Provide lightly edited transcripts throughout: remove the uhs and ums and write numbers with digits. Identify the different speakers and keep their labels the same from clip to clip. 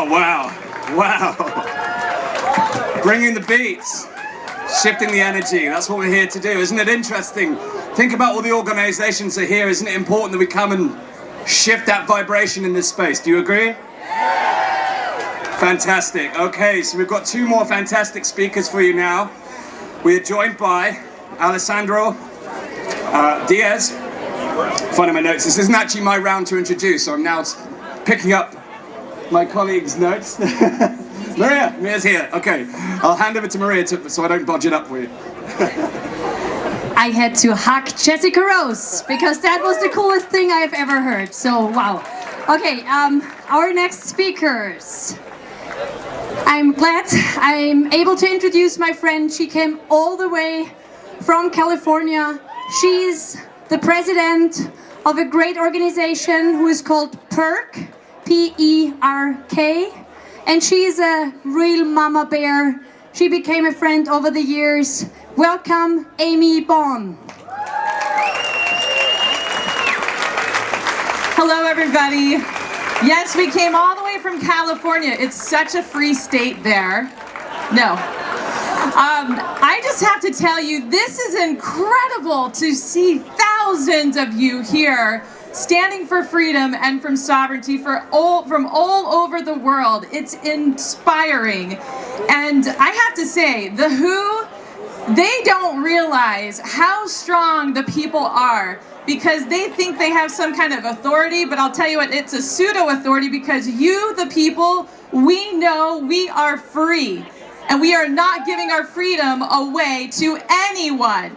Speaker 1: wow. Wow. Bringing the beats, shifting the energy. That's what we're here to do. Isn't it interesting? Think about all the organizations that are here. Isn't it important that we come and shift that vibration in this space? Do you agree? Fantastic. Okay, so we've got two more fantastic speakers for you now. We are joined by Alejandro Diaz. Finding my notes. This isn't actually my round to introduce, so I'm now picking up my colleague's notes. Maria's here. Okay, I'll hand over to Maria so I don't bodge it up for you.
Speaker 2: I had to hug Jessica Rose because that was the coolest thing I've ever heard. So wow. Okay, our next speakers. I'm glad I'm able to introduce my friend. She came all the way from California. She's the president of a great organization who is called PERK, P-E-R-K, and she's a real mama bear. She became a friend over the years. Welcome, Amy Bohn.
Speaker 3: Hello, everybody. Yes, we came all the way from California. It's such a free state there. No. I just have to tell you, this is incredible to see thousands of you here standing for freedom and from sovereignty from all over the world. It's inspiring. And I have to say, the WHO, they don't realize how strong the people are because they think they have some kind of authority, but I'll tell you what, it's a pseudo-authority because you, the people, we know we are free. And we are not giving our freedom away to anyone.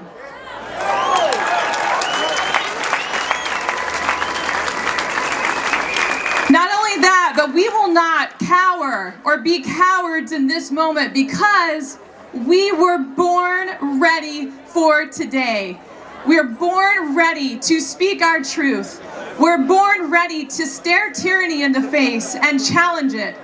Speaker 3: Not only that, but we will not cower or be cowards in this moment because we were born ready for today. We're born ready to speak our truth. We're born ready to stare tyranny in the face and challenge it.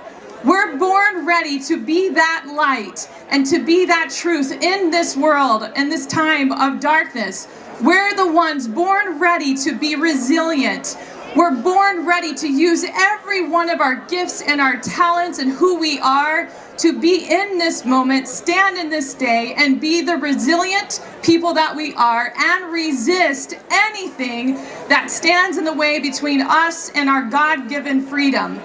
Speaker 3: We're born ready to be that light and to be that truth in this world, in this time of darkness. We're the ones born ready to be resilient. We're born ready to use every one of our gifts and our talents and who we are to be in this moment, stand in this day, and be the resilient people that we are and resist anything that stands in the way between us and our God-given freedom.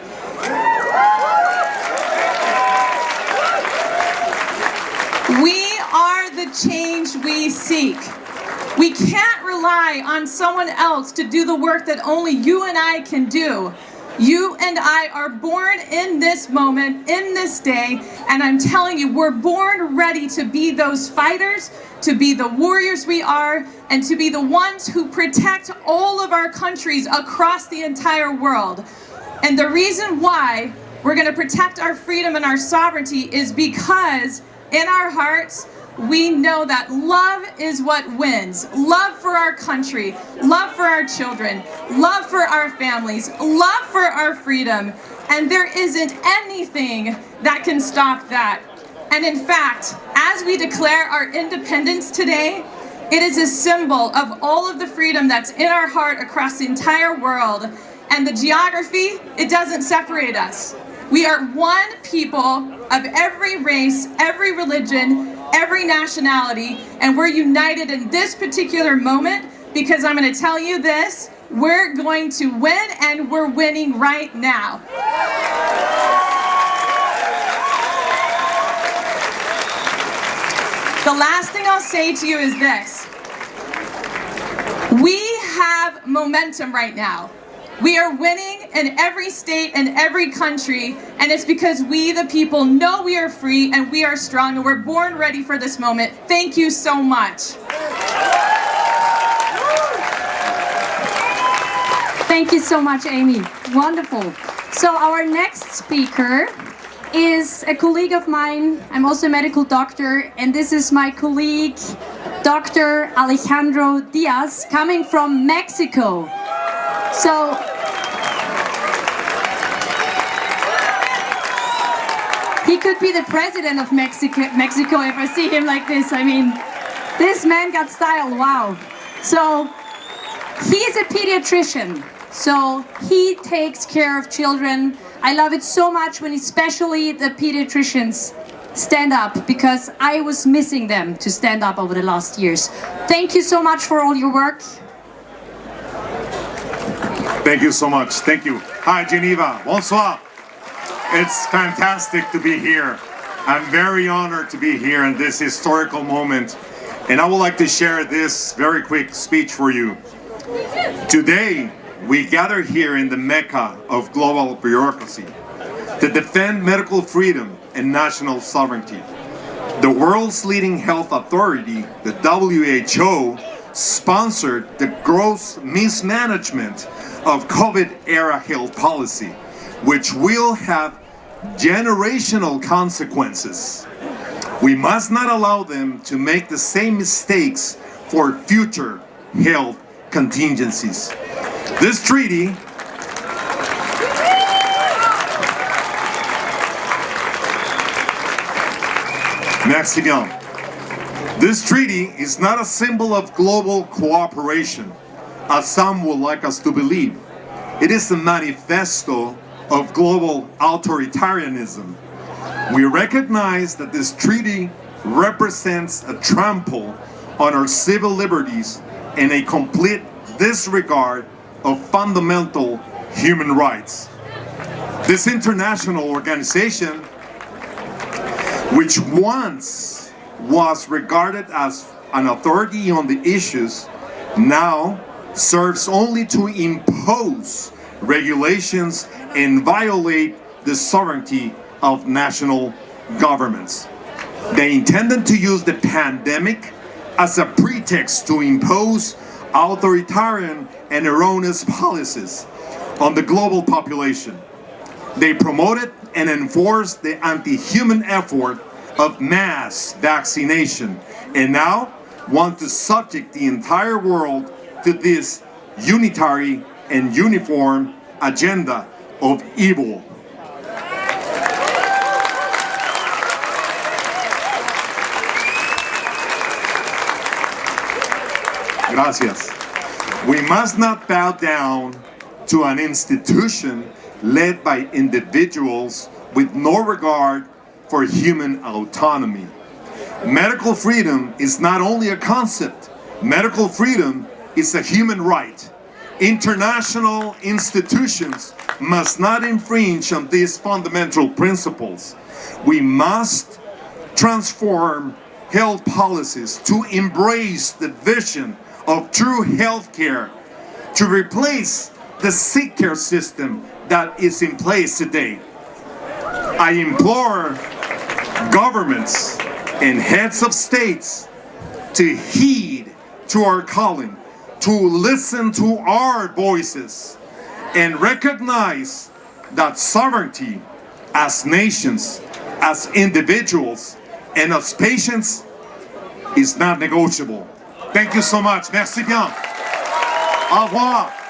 Speaker 3: We are the change we seek. We can't rely on someone else to do the work that only you and I can do. You and I are born in this moment, in this day, and I'm telling you, we're born ready to be those fighters, to be the warriors we are, and to be the ones who protect all of our countries across the entire world. And the reason why we're going to protect our freedom and our sovereignty is because in our hearts, we know that love is what wins. Love for our country, love for our children, love for our families, love for our freedom. And there isn't anything that can stop that. And in fact, as we declare our independence today, it is a symbol of all of the freedom that's in our heart across the entire world. And the geography, it doesn't separate us. We are one people of every race, every religion, every nationality, and we're united in this particular moment because I'm going to tell you this, we're going to win and we're winning right now. The last thing I'll say to you is this. We have momentum right now. We are winning in every state and every country, and it's because we, the people, know we are free and we are strong and we're born ready for this moment. Thank you so much.
Speaker 2: Thank you so much, Amy. Wonderful. So our next speaker is a colleague of mine. I'm also a medical doctor, and this is my colleague, Dr. Alejandro Diaz, coming from Mexico. So, he could be the president of Mexico if I see him like this. I mean, this man got style, wow. So, he is a pediatrician. So, he takes care of children I love it so much when especially the pediatricians stand up, because I was missing them to stand up over the last years. Thank you so much for all your work.
Speaker 4: Thank you so much. Thank you. Hi, Geneva. Bonsoir. It's fantastic to be here. I'm very honored to be here in this historical moment. And I would like to share this very quick speech for you. Today, we gather here in the Mecca of global bureaucracy to defend medical freedom and national sovereignty. The world's leading health authority, the WHO, sponsored the gross mismanagement of COVID-era health policy, which will have generational consequences. We must not allow them to make the same mistakes for future health contingencies. This treaty Merci bien. This treaty is not a symbol of global cooperation, as some would like us to believe. It is a manifesto of global authoritarianism. We recognize that this treaty represents a trample on our civil liberties and a complete disregard of fundamental human rights. This international organization, which once was regarded as an authority on the issues, now serves only to impose regulations and violate the sovereignty of national governments. They intended to use the pandemic as a pretext to impose authoritarian and erroneous policies on the global population. They promoted and enforced the anti-human effort of mass vaccination, and now want to subject the entire world to this unitary and uniform agenda of evil. Gracias. We must not bow down to an institution led by individuals with no regard for human autonomy. Medical freedom is not only a concept. Medical freedom is a human right. International institutions must not infringe on these fundamental principles. We must transform health policies to embrace the vision of true health care, to replace the sick care system that is in place today. I implore governments and heads of states to heed to our calling, to listen to our voices, and recognize that sovereignty as nations, as individuals, and as patients is not negotiable. Thank you so much. Merci bien. Au revoir.